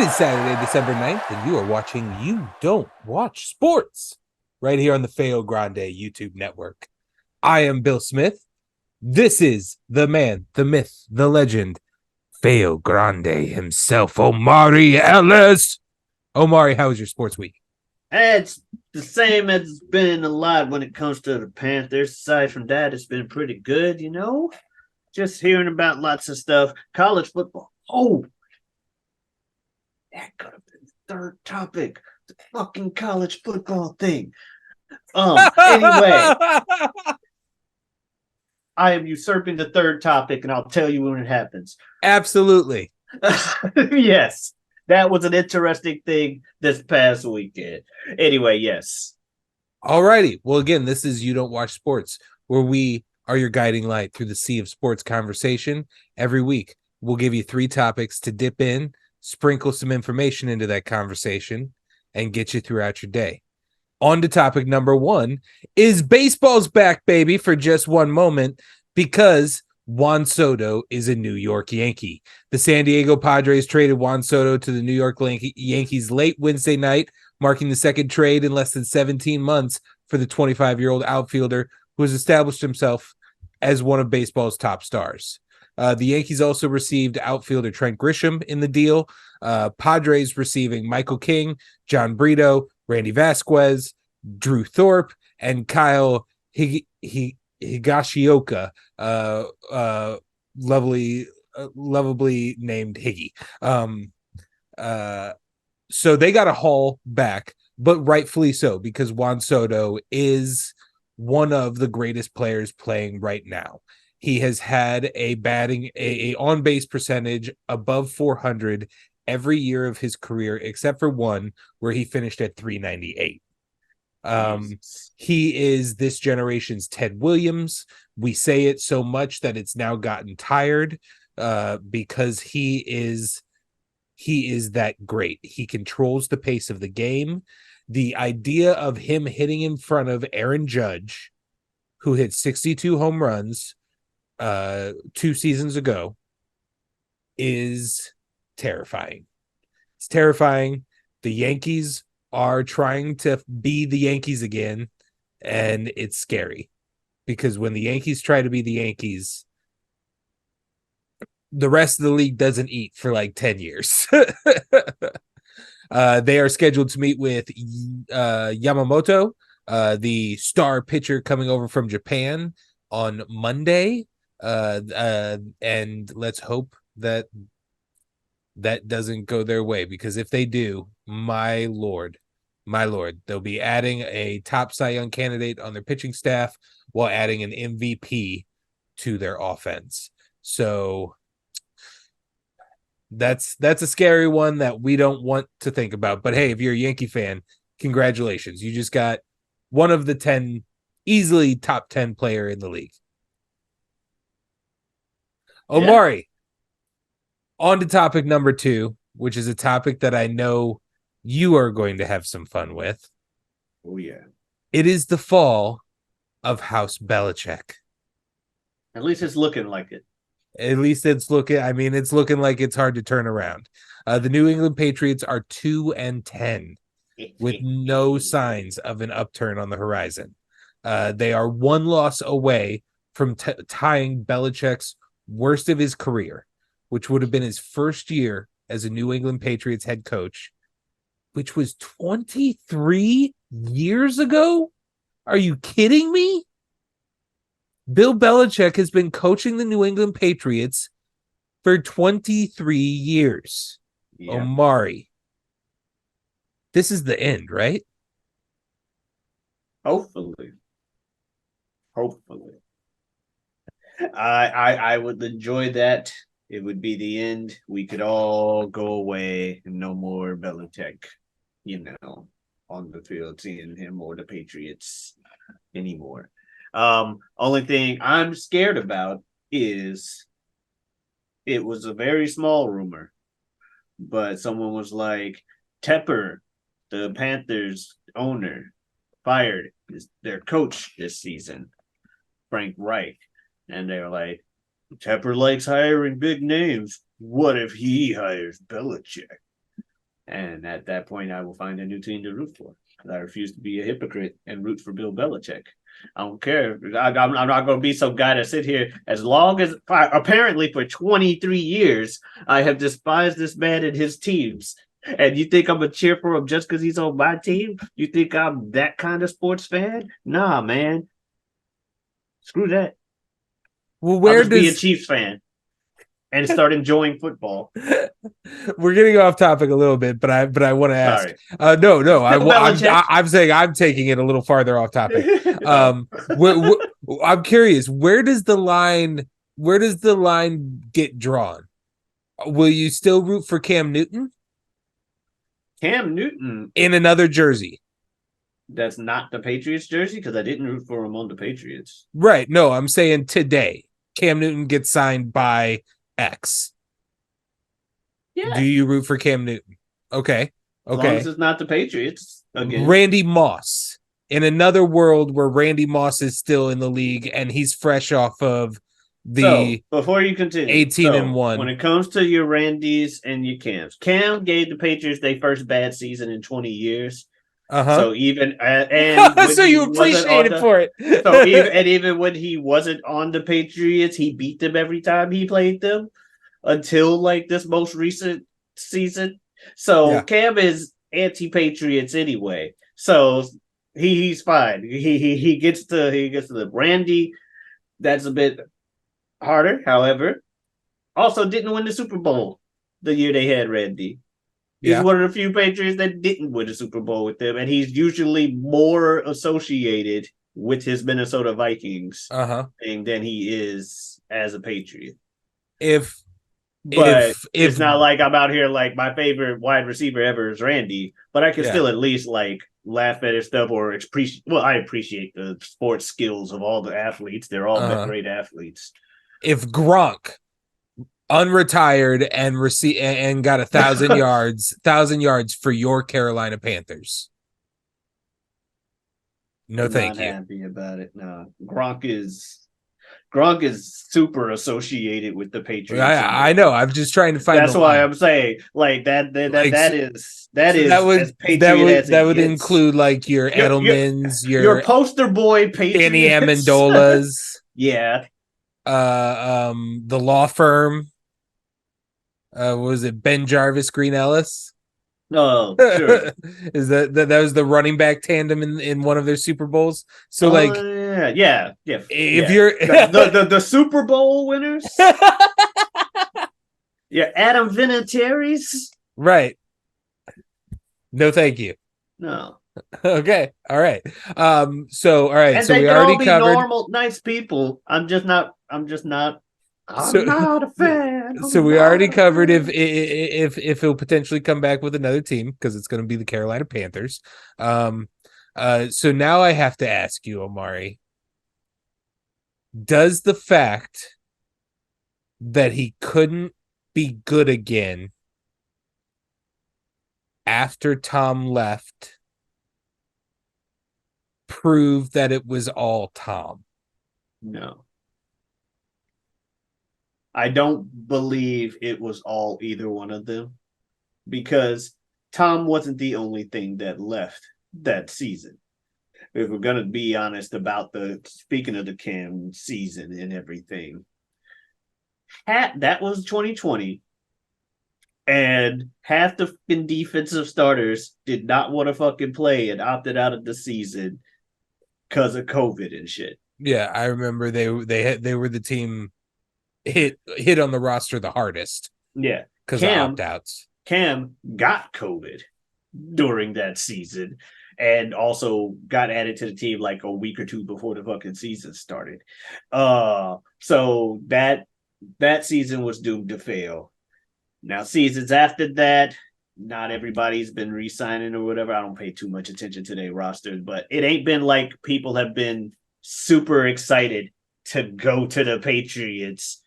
is Saturday, December 9th, and you are watching You Don't Watch Sports right here on the Feo Grande YouTube network. I am Bill Smith. This is the man, the myth, the legend, Feo Grande himself, Omari Ellis. Omari, how was your sports week? It's the same as it's been a lot when it comes to the Panthers. Aside from that, it's been pretty good. Just hearing about lots of stuff. College football. Oh, that could have been the third topic. The fucking college football thing. Anyway, I am usurping the third topic, and I'll tell you when it happens. Absolutely. Yes, that was an interesting thing this past weekend. Anyway, yes. Alrighty. Well, again, this is You Don't Watch Sports, where we are your guiding light through the sea of sports conversation. Every week, we'll give you 3 topics to dip in, sprinkle some information into that conversation, and get you throughout your day. On to topic number 1 is baseball's back, baby, for just one moment, because Juan Soto is a New York Yankee. The San Diego Padres traded Juan Soto to the New York Yankees late Wednesday night, marking the second trade in less than 17 months for the 25-year-old outfielder who has established himself as one of baseball's top stars. The Yankees also received outfielder Trent Grisham in the deal. Padres receiving Michael King, John Brito, Randy Vasquez, Drew Thorpe, and Kyle Higashioka, lovably named Higgy. So they got a haul back, but rightfully so, because Juan Soto is one of the greatest players playing right now. He has had a on-base percentage above 400 every year of his career, except for one where he finished at 398. He is this generation's Ted Williams. We say it so much that it's now gotten tired, because he is that great. He controls the pace of the game. The idea of him hitting in front of Aaron Judge, who hit 62 home runs 2 seasons ago, is terrifying. It's terrifying. The Yankees are trying to be the Yankees again, and it's scary, because when the Yankees try to be the Yankees, the rest of the league doesn't eat for like 10 years. They are scheduled to meet with Yamamoto, the star pitcher coming over from Japan, on Monday. And let's hope that doesn't go their way, because if they do, my lord, they'll be adding a top Cy Young candidate on their pitching staff while adding an MVP to their offense. So that's a scary one that we don't want to think about. But hey, if you're a Yankee fan, congratulations. You just got one of the 10, easily top 10 player in the league. Omari, on to topic number 2, which is a topic that I know you are going to have some fun with. Oh, yeah. It is the fall of House Belichick. At least it's looking like it. At least it's looking like it's hard to turn around. The New England Patriots are 2-10 with no signs of an upturn on the horizon. They are 1 loss away from tying Belichick's worst of his career, which would have been his first year as a New England Patriots head coach, which was 23 years ago. Are you kidding me? Bill Belichick has been coaching the New England Patriots for 23 years. Yeah. Omari, this is the end, right? Hopefully. I would enjoy that. It would be the end. We could all go away and no more Belichick, on the field, seeing him or the Patriots anymore. Only thing I'm scared about is it was a very small rumor, but someone was like, Tepper, the Panthers owner, fired their coach this season, Frank Reich. And they're like, Tepper likes hiring big names. What if he hires Belichick? And at that point, I will find a new team to root for. I refuse to be a hypocrite and root for Bill Belichick. I don't care. I'm not going to be some guy to sit here as long as apparently for 23 years I have despised this man and his teams. And you think I'm gonna cheer for him just because he's on my team? You think I'm that kind of sports fan? Nah, man. Screw that. Well, I'll where just be a does Chiefs fan and start enjoying football. we're getting off topic a little bit, but I want to ask. Sorry. No, Bill Belichick. I'm saying I'm taking it a little farther off topic. No. I'm curious, where does the line get drawn? Will you still root for Cam Newton Cam Newton, in another jersey? that's not the Patriots jersey because I didn't root for him on the Patriots. Right. No, I'm saying today Cam Newton gets signed by X. Yeah. Do you root for Cam Newton? Okay. As long as it's not the Patriots again. Randy Moss. In another world where Randy Moss is still in the league and he's fresh off of the before you continue, 18-1. When it comes to your Randys and your Cams, Cam gave the Patriots their first bad season in 20 years. So even and so you appreciate it for it. So even when he wasn't on the Patriots, he beat them every time he played them until like this most recent season. So Cam is anti-Patriots anyway. So he's fine. He gets to the Randy. That's a bit harder. However, also didn't win the Super Bowl the year they had Randy. He's one of the few Patriots that didn't win a Super Bowl with them, and he's usually more associated with his Minnesota Vikings thing than he is as a Patriot. But it's not like I'm out here like my favorite wide receiver ever is Randy, but I can still at least like laugh at his stuff or appreciate. Well, I appreciate the sports skills of all the athletes. They're all great athletes. If Gronk unretired and got 1,000 yards for your Carolina Panthers. No, thank you. Not happy about it. No, Gronk is super associated with the Patriots. I know. I'm just trying to find. That's why I'm saying like that would include like your Edelmans, your poster boy Patriots, Danny Amendolas. Yeah. The law firm. What was it, Ben Jarvis, Green Ellis? No, sure. Is that was the running back tandem in one of their Super Bowls? So yeah. If you're the Super Bowl winners, Adam Vinatieri's, right? No, thank you. No. Okay. All right. So all right. And so they we can already all be covered normal, nice people. I'm not a fan. So we already covered if he'll potentially come back with another team because it's going to be the Carolina Panthers. So now I have to ask you, Omari, does the fact that he couldn't be good again after Tom left prove that it was all Tom? No. I don't believe it was all either one of them because Tom wasn't the only thing that left that season. If we're going to be honest about speaking of the Cam season and everything, that was 2020, and half the defensive starters did not want to fucking play and opted out of the season because of COVID and shit. Yeah, I remember they were the team hit on the roster the hardest. Yeah, because of opt-outs. Cam got COVID during that season and also got added to the team like a week or two before the fucking season started. So that season was doomed to fail. Now, seasons after that, not everybody's been re-signing or whatever. I don't pay too much attention to their rosters, but it ain't been like people have been super excited to go to the Patriots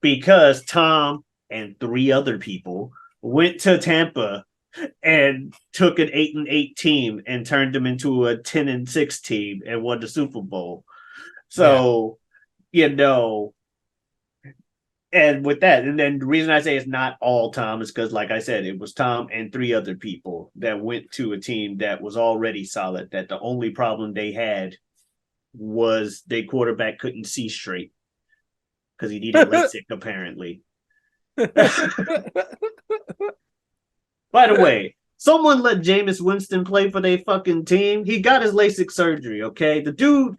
because Tom and 3 other people went to Tampa and took an 8-8 team and turned them into a 10-6 team and won the Super Bowl. So, And with that, and then the reason I say it's not all Tom is because, like I said, it was Tom and three other people that went to a team that was already solid. That the only problem they had was their quarterback couldn't see straight because he needed LASIK, apparently. By the way, someone let Jameis Winston play for their fucking team. He got his LASIK surgery, okay? The dude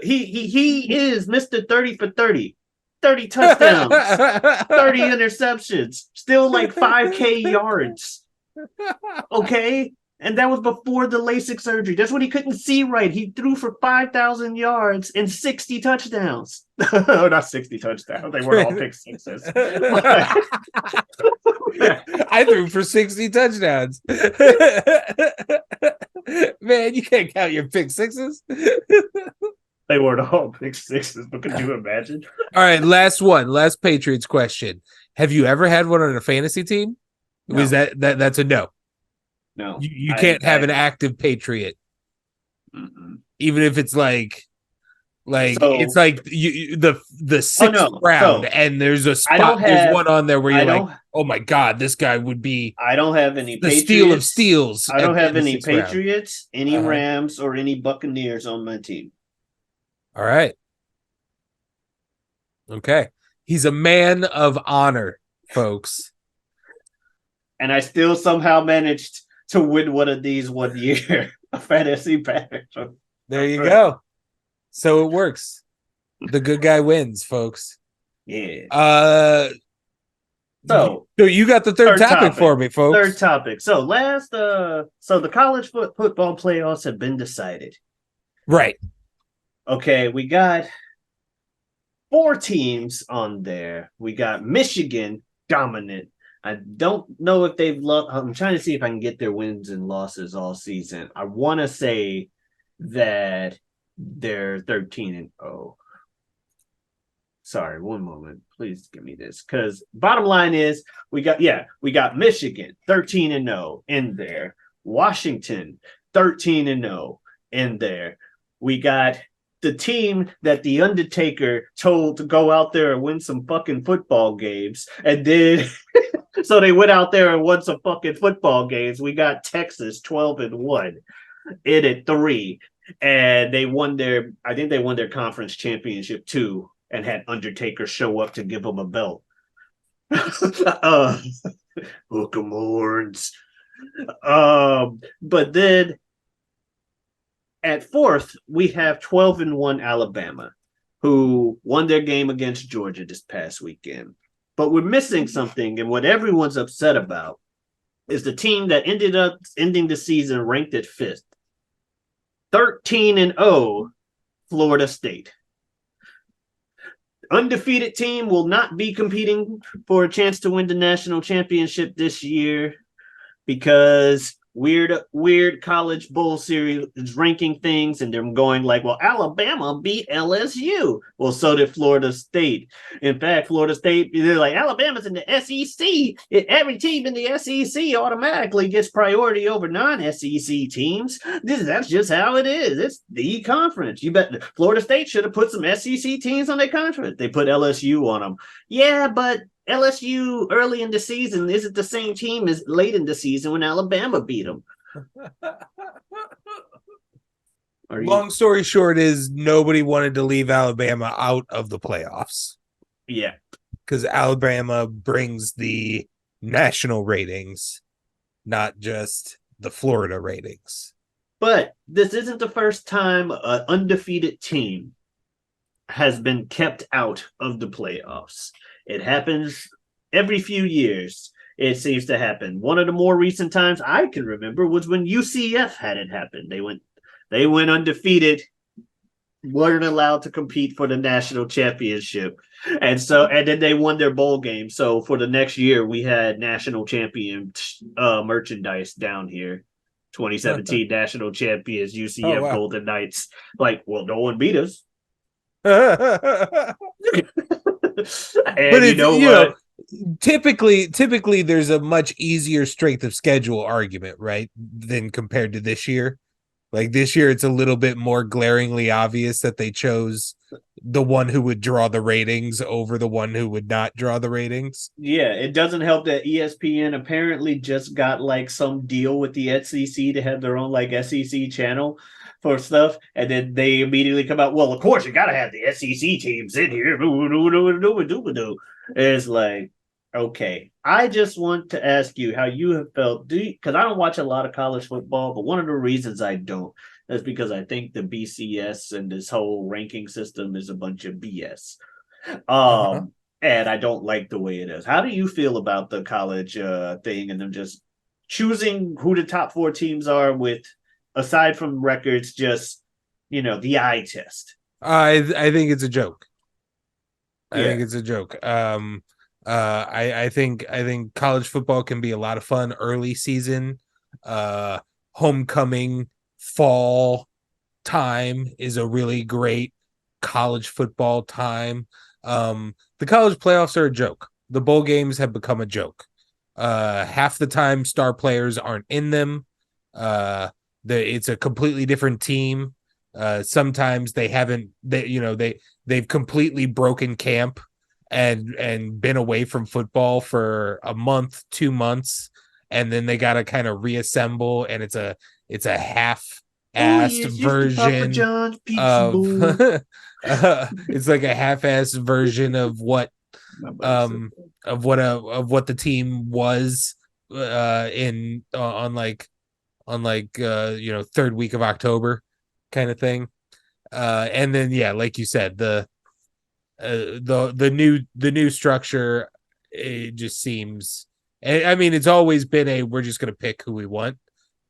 he is Mr. 30 for 30. 30 touchdowns, 30 interceptions, still like 5K yards. Okay? And that was before the LASIK surgery. That's when he couldn't see right. He threw for 5,000 yards and 60 touchdowns. Oh, not 60 touchdowns. They weren't all pick sixes. I threw for 60 touchdowns. Man, you can't count your pick sixes. They weren't all pick sixes, but could you imagine? All right, last Patriots question. Have you ever had one on a fantasy team? No. Was that's a no? No. You can't have an active Patriot. Even if it's like it's like the sixth round, and there's a spot. There's one on there where you're like, oh my god, this guy would be. I don't have any the steal of steals. I don't have any Patriots, any Rams, or any Buccaneers on my team. All right. Okay, he's a man of honor, folks. And I still somehow managed to win one of these 1 year, a fantasy package. There you go. So it works. The good guy wins, folks. Yeah. So you got the third topic for me, folks. Third topic. So the college football playoffs have been decided. Right. Okay, we got 4 teams on there. We got Michigan dominant. I don't know if they've lost. I'm trying to see if I can get their wins and losses all season. I want to say that they're 13-0. Sorry, one moment. Please give me this. Because bottom line is we got Michigan 13-0 in there. Washington 13-0 in there. We got the team that the Undertaker told to go out there and win some fucking football games and did. So they went out there and won some fucking football games. We got Texas 12-1 in at 3. And they won I think they won their conference championship too, and had Undertaker show up to give them a belt. Hook 'em horns. But then at 4th, we have 12-1 Alabama, who won their game against Georgia this past weekend. But we're missing something, and what everyone's upset about is the team that ended up ending the season ranked at 5th. 13-0, Florida State. Undefeated team will not be competing for a chance to win the national championship this year because weird college bowl series is ranking things, and they're going like, well, Alabama beat LSU. Well, so did Florida State. In fact, Florida State, they're like, Alabama's in the SEC. Every team in the SEC automatically gets priority over non-SEC teams. That's just how it is. It's the conference. You bet Florida State should have put some SEC teams on their conference. They put LSU on them. Yeah, but LSU early in the season isn't the same team as late in the season when Alabama beat them. Long story short is nobody wanted to leave Alabama out of the playoffs. Yeah. Because Alabama brings the national ratings, not just the Florida ratings. But this isn't the first time an undefeated team has been kept out of the playoffs. It happens every few years. It seems to happen. One of the more recent times I can remember was when UCF had it happen. They went undefeated, weren't allowed to compete for the national championship. And then they won their bowl game. So for the next year, we had national champion merchandise down here. 2017 national champions, UCF Golden Knights. Like, well, no one beat us. But typically there's a much easier strength of schedule argument, right, than compared to this year. Like this year, it's a little bit more glaringly obvious that they chose the one who would draw the ratings over the one who would not draw the ratings. Yeah, it doesn't help that ESPN apparently just got like some deal with the SEC to have their own like SEC channel for stuff, and then they immediately come out. Well, of course you gotta have the SEC teams in here. It's like, okay, I just want to ask you how you have felt. Because I don't watch a lot of college football, but one of the reasons I don't is because I think the BCS and this whole ranking system is a bunch of BS. Uh-huh. And I don't like the way it is. How do you feel about the college thing and them just choosing who the top 4 teams are with, aside from records, just the eye test? I think it's a joke. I Yeah. think it's a joke. I think college football can be a lot of fun early season. Homecoming, fall time is a really great college football time. The college playoffs are a joke. The bowl games have become a joke. Half the time star players aren't in them. It's a completely different team. Sometimes they've completely broken camp and been away from football for a month, 2 months, and then they got to kind of reassemble, and it's a half-assed version of it's like a half-assed version of what the team was on third week of October kind of thing. And then like you said, the new structure, it just seems, I mean, it's always been we're just gonna pick who we want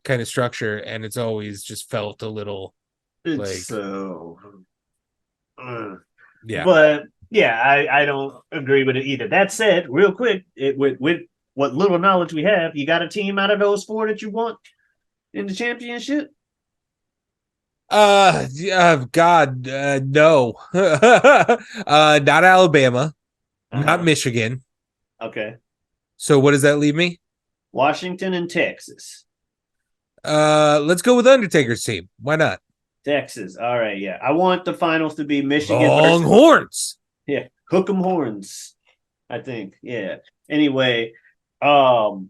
kind of structure, and it's always just felt a little It's so yeah. But yeah, I don't agree with it either. That said, real quick, with what little knowledge we have, you got a team out of those 4 that you want in the championship? God, no. Not Alabama, not Michigan. Okay. So what does that leave me? Washington and Texas. Let's go with Undertaker's team. Why not? Texas. All right, yeah. I want the finals to be Michigan Longhorns. Yeah, hook 'em horns. I think. Yeah. Anyway, I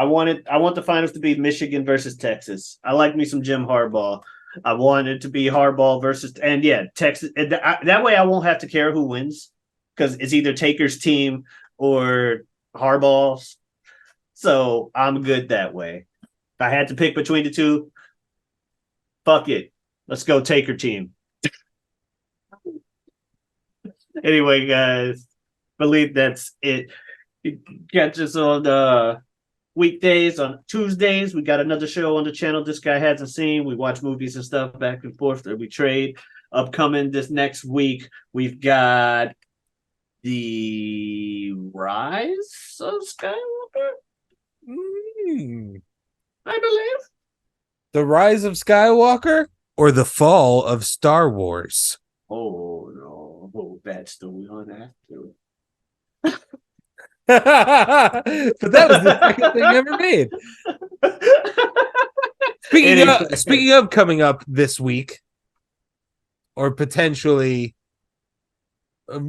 want the finals to be Michigan versus Texas. I like me some Jim Harbaugh. I want it to be Harbaugh versus, and yeah, Texas. That way I won't have to care who wins because it's either Taker's team or Harbaugh's. So I'm good that way. If I had to pick between the two, fuck it. Let's go Taker team. Anyway, guys, believe that's it. You catch us on weekdays. On Tuesdays, we got another show on the channel this guy hasn't seen. We watch movies and stuff back and forth that we trade. Upcoming this next week, we've got the Rise of Skywalker. I believe. The Rise of Skywalker or the Fall of Star Wars? Oh no! Oh, that's the one after. But that was the second thing ever made. Speaking of coming up this week, or potentially,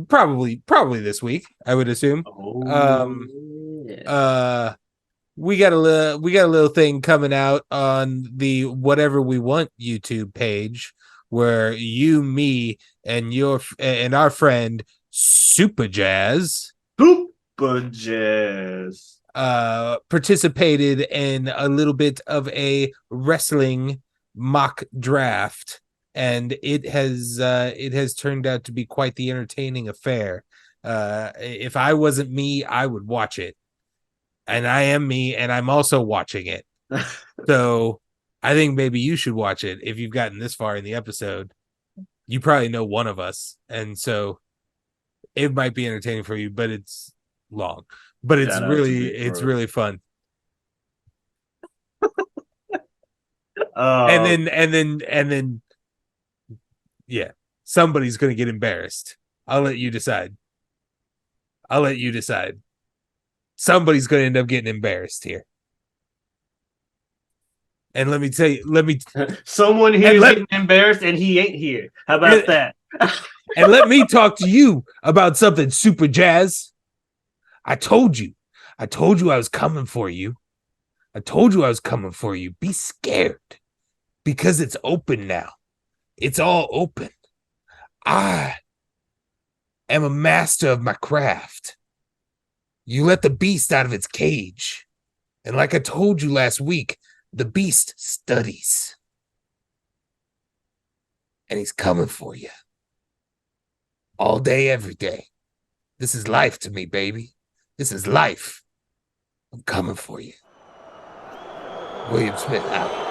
probably this week, I would assume. We got a little thing coming out on the Whatever We Want YouTube page, where you, me, and our friend Super Jazz participated in a little bit of a wrestling mock draft, and it has turned out to be quite the entertaining affair. If I wasn't me, I would watch it, and I am me, and I'm also watching it. So I think maybe you should watch it. If you've gotten this far in the episode, you probably know one of us, and so it might be entertaining for you, but it's long. But it's really fun. And then yeah, somebody's gonna get embarrassed. I'll let you decide. Somebody's gonna end up getting embarrassed here. And let me tell you, someone here is getting embarrassed and he ain't here. How about that? And let me talk to you about something super jazz. I told you I was coming for you. I told you I was coming for you. Be scared because it's open now. It's all open. I am a master of my craft. You let the beast out of its cage. And like I told you last week, the beast studies. And he's coming for you. All day, every day. This is life to me, baby. This is life. I'm coming for you. William Smith out.